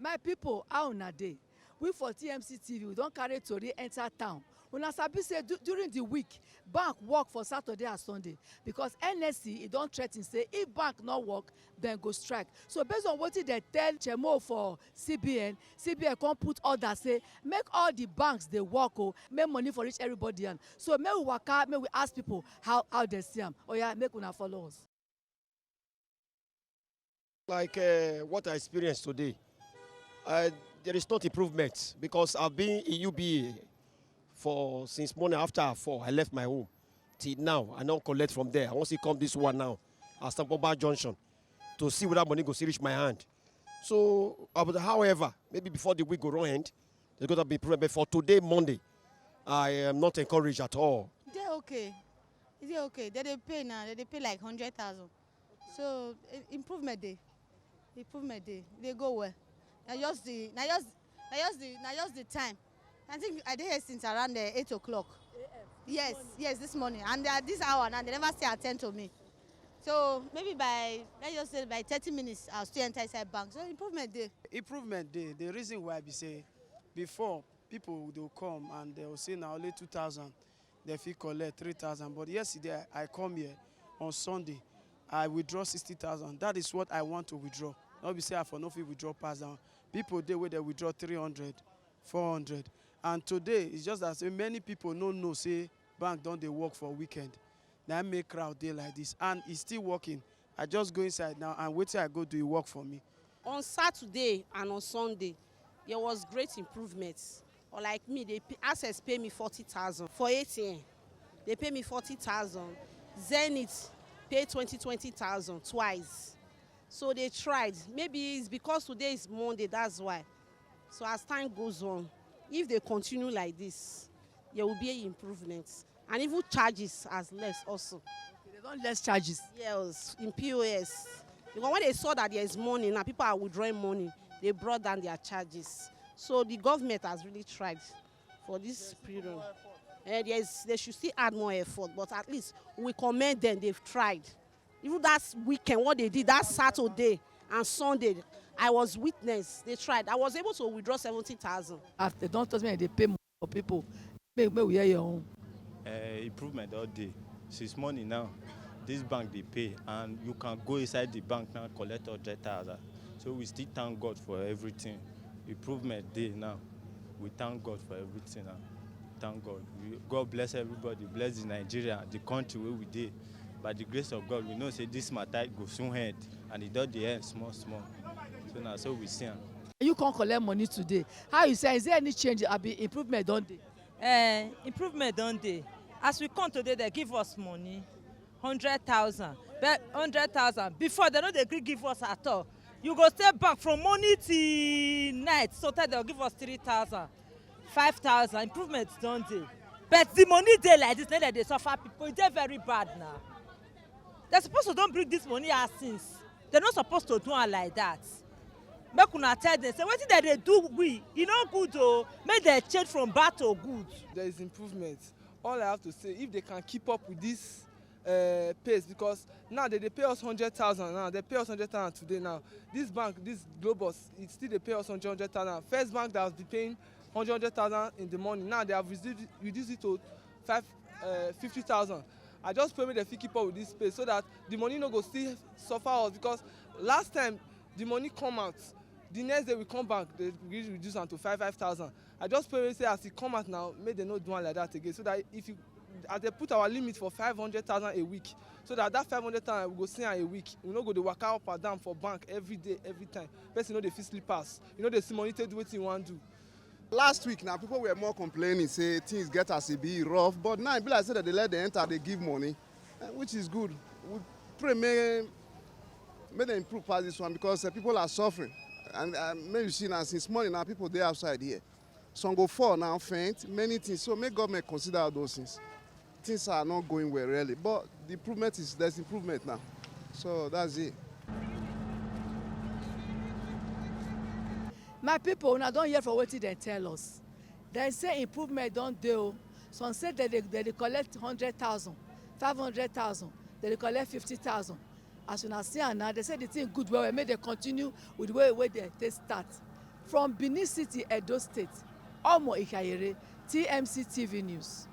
My people, how una dey? We for TMC TV, we don carry tori enter town. Una sabi say during the week, bank work for Saturday and Sunday because NSC don threa ten say if bank no work, dem go strike. So based on wetin dem tell Chemo for CBN come put order say make all the banks dey work o, make money for reach everybody hand. So make we waka, make we ask people how dem see am. Oya, make una follow us. Like what I experienced today, there is not improvement because I've been in UBA since morning after 4. I left my home till now. I don't collect from there. I want to come this one now at Stamford Junction to see whether money goes to reach my hand. So, however, maybe before the week go run end, there's going to be improvement. But for today, Monday, I am not encouraged at all. They're okay. Is it okay? They pay now. They pay like 100,000. So improvement day. They go well. Now just the time. I think I did here since around 8 o'clock. Yes, this morning. And at this hour now, they never say attend to me. So maybe let's just say by 30 minutes, I'll still enter inside bank. So improvement day. Improvement day. The reason why we say before people will come and they will say now only 2,000, they feel collect 3,000. But yesterday I come here on Sunday, I withdraw 60,000. That is what I want to withdraw. Not be say I for no fee withdraw pass down. People they where they withdraw 300, 400. And today it's just that many people no know say bank don't they work for weekend. Now I make crowd day like this and it's still working. I just go inside now and wait till I go do it work for me. On Saturday and on Sunday, there was great improvements. Or like me, Access pay me 40,000 for ATM. They pay me 40,000. Zenith pay 20,000 twice. So they tried. Maybe it's because today is Monday, that's why. So as time goes on, if they continue like this, there will be improvements. And even charges as less also. Okay, they don't less charges. Yes, in POS. Because when they saw that there is money, now people are withdrawing money, they brought down their charges. So the government has really tried for this period. They should still add more effort, but at least we commend them, they've tried. Even that weekend, what they did, that Saturday and Sunday, I was witness, they tried. I was able to withdraw 70,000. After don't tell me they pay more for people, make we hear your own. Improvement all day. Since morning now, this bank they pay, and you can go inside the bank now and collect 100,000. So we still thank God for everything. Improvement day now. We thank God for everything now. Thank God. God bless everybody. Bless the Nigeria, the country where we did. By the grace of God, we know say this matter go soon end, and it does the end small. So now, so we see. You can't collect money today. How you say? Is there any change? Improvement don't they? Improvement don't they? As we come today, they give us money, 100,000. But 100,000 before they don't agree give us at all. You go stay back from morning till night. So they'll give us 3,000, 5,000. Improvements don't they? But the money they like this, then they suffer people. They're very bad now. They're supposed to don't bring this money as since. They're not supposed to do it like that. Make una tell them, say what did they do? You know good though. Make they change from bad to good. There is improvement. All I have to say, if they can keep up with this pace, because now they pay us 100,000 now. They pay us 100,000 today now. This bank, this Globus, it still they pay us 100,000. First bank that was paying 100,000 in the morning, now they have reduced it to 50,000. I just pray they keep up with this pace so that the money no go still suffer us, because last time the money come out, the next day we come back, they reduce them to 5,000. I just pray say as it come out now, may they not do one like that again, so that as they put our limit for 500,000 a week, so that 500,000 we go see a week. We no go dey waka up and down for bank every day, every time. Person know they fit sleep pass. You know they see money take do what you want to do. Last week now, people were more complaining, say things get as it be rough, but now it be like say that they let them enter, they give money, which is good. We pray may they improve past this one, because people are suffering. And maybe you see now, since morning now, people they outside here. Some go fall now, faint, many things. So may government consider all those things. Things are not going well really, but the improvement there's improvement now. So that's it. My people, una don hear for wetin dem tell us. Dem say improvement don dey o. Some say they collect 100,000, 500,000, they collect 50,000. As una see am now, they say the thing good well, make they continue with the way they take start. From Benin City, Edo State, Omo Ikayere, TMC TV News.